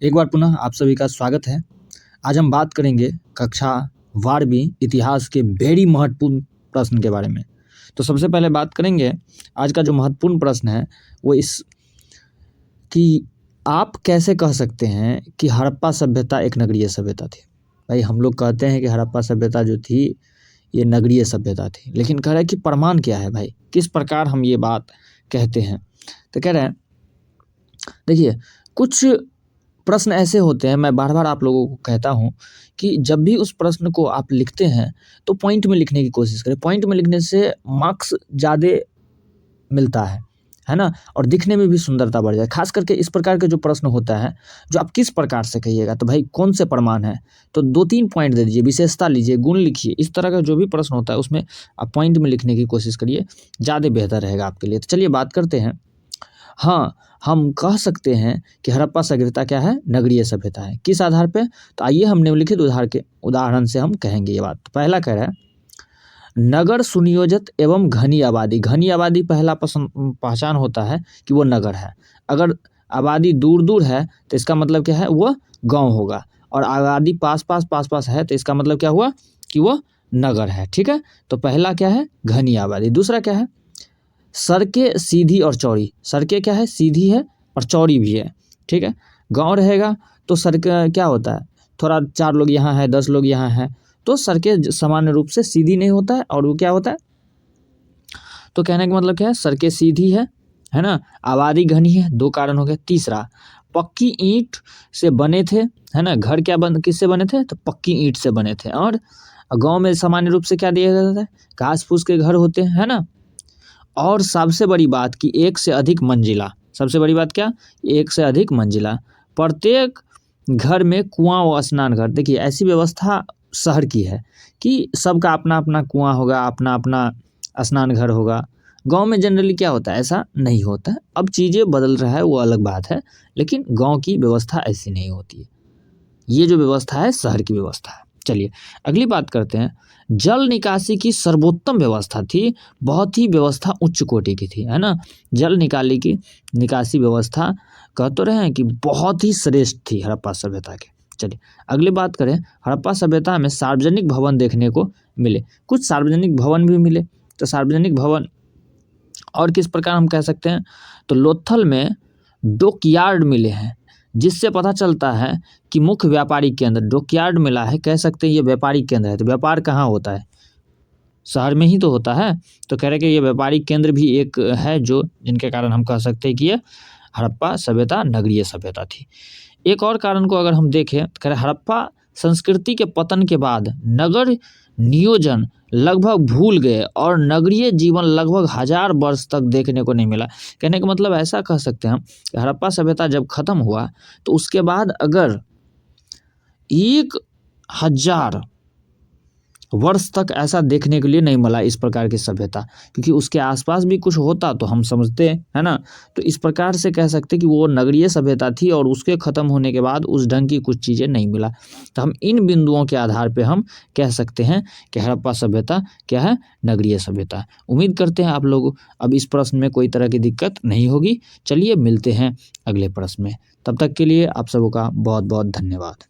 एक बार पुनः आप सभी का स्वागत है। आज हम बात करेंगे कक्षा 12वीं इतिहास के वेरी महत्वपूर्ण प्रश्न के बारे में। तो सबसे पहले बात करेंगे आज का जो महत्वपूर्ण प्रश्न है वो इस कि आप कैसे कह सकते हैं कि हड़प्पा सभ्यता एक नगरीय सभ्यता थी। भाई हम लोग कहते हैं कि हड़प्पा सभ्यता जो थी ये नगरीय सभ्यता थी, लेकिन कह रहा है कि प्रमाण क्या है भाई, किस प्रकार हम ये बात कहते हैं। तो कह रहे हैं देखिए कुछ प्रश्न ऐसे होते हैं, मैं बार बार आप लोगों को कहता हूँ कि जब भी उस प्रश्न को आप लिखते हैं तो पॉइंट में लिखने की कोशिश करें। पॉइंट में लिखने से मार्क्स ज़्यादा मिलता है ना, और दिखने में भी सुंदरता बढ़ जाए। खास करके इस प्रकार के जो प्रश्न होता है जो आप किस प्रकार से कहिएगा, तो भाई कौन से प्रमाण है, तो 2-3 पॉइंट दे दीजिए, विशेषता लीजिए, गुण लिखिए। इस तरह का जो भी प्रश्न होता है उसमें आप पॉइंट में लिखने की कोशिश करिए, ज़्यादा बेहतर रहेगा आपके लिए। तो चलिए बात करते हैं। हाँ, हम कह सकते हैं कि हड़प्पा सभ्यता क्या है, नगरीय सभ्यता है। किस आधार पे, तो आइए हम निम्नलिखित उदाहरण से हम कहेंगे ये बात। तो पहला कह रहा है नगर सुनियोजित एवं घनी आबादी। घनी आबादी पहला पहचान होता है कि वो नगर है। अगर आबादी दूर दूर है तो इसका मतलब क्या है, वो गांव होगा, और आबादी पास पास है तो इसका मतलब क्या हुआ कि वो नगर है। ठीक है, तो पहला क्या है, घनी आबादी। दूसरा क्या है, सड़कें सीधी और चौड़ी। सड़कें क्या है, सीधी है और चौड़ी भी है। ठीक है, गांव रहेगा तो सड़क क्या होता है, थोड़ा 4 लोग यहाँ है, 10 लोग यहाँ है, तो सड़कें सामान्य रूप से सीधी नहीं होता है, और वो क्या होता है, तो कहने का मतलब क्या है, सड़कें सीधी है ना, आबादी घनी है, 2 कारण हो गए। तीसरा, पक्की ईंट से बने थे, है ना, घर क्या किससे बने थे, तो पक्की ईंट से बने थे। और गांव में सामान्य रूप से क्या दिया जाता है, घास फूस के घर होते हैं, है ना। और सबसे बड़ी बात कि 1 से अधिक मंजिला। सबसे बड़ी बात क्या, 1 से अधिक मंजिला। प्रत्येक घर में कुआं व स्नान घर। देखिए ऐसी व्यवस्था शहर की है कि सबका अपना अपना कुआं होगा, अपना अपना स्नान घर होगा। गांव में जनरली क्या होता है, ऐसा नहीं होता है। अब चीज़ें बदल रहा है वो अलग बात है, लेकिन गांव की व्यवस्था ऐसी नहीं होती है। ये जो व्यवस्था है शहर की व्यवस्था है। चलिए अगली बात करते हैं। जल निकासी की सर्वोत्तम व्यवस्था थी, बहुत ही व्यवस्था उच्च कोटि की थी, है ना। जल निकासी व्यवस्था कह तो रहे हैं कि बहुत ही श्रेष्ठ थी हड़प्पा सभ्यता के। चलिए अगली बात करें, हड़प्पा सभ्यता में सार्वजनिक भवन देखने को मिले। कुछ सार्वजनिक भवन भी मिले। तो सार्वजनिक भवन और किस प्रकार हम कह सकते हैं, तो लोथल में डॉकयार्ड मिले हैं, जिससे पता चलता है कि मुख्य व्यापारिक केंद्र डॉकयार्ड मिला है, कह सकते हैं ये व्यापारिक केंद्र है। तो व्यापार कहाँ होता है, शहर में ही तो होता है। तो कह रहे कि ये व्यापारिक केंद्र भी एक है जो जिनके कारण हम कह सकते हैं कि ये हड़प्पा सभ्यता नगरीय सभ्यता थी। एक और कारण को अगर हम देखें तो कह रहे हड़प्पा संस्कृति के पतन के बाद नगर नियोजन लगभग भूल गए और नगरीय जीवन लगभग 1000 वर्ष तक देखने को नहीं मिला। कहने का मतलब ऐसा कह सकते हैं हम कि हड़प्पा सभ्यता जब खत्म हुआ तो उसके बाद अगर 1000 वर्ष तक ऐसा देखने के लिए नहीं मिला इस प्रकार की सभ्यता, क्योंकि उसके आसपास भी कुछ होता तो हम समझते हैं, है ना। तो इस प्रकार से कह सकते कि वो नगरीय सभ्यता थी और उसके ख़त्म होने के बाद उस ढंग की कुछ चीज़ें नहीं मिला। तो हम इन बिंदुओं के आधार पे हम कह सकते हैं कि हड़प्पा सभ्यता क्या है, नगरीय सभ्यता। उम्मीद करते हैं आप लोग अब इस प्रश्न में कोई तरह की दिक्कत नहीं होगी। चलिए मिलते हैं अगले प्रश्न में, तब तक के लिए आप सबों का बहुत बहुत धन्यवाद।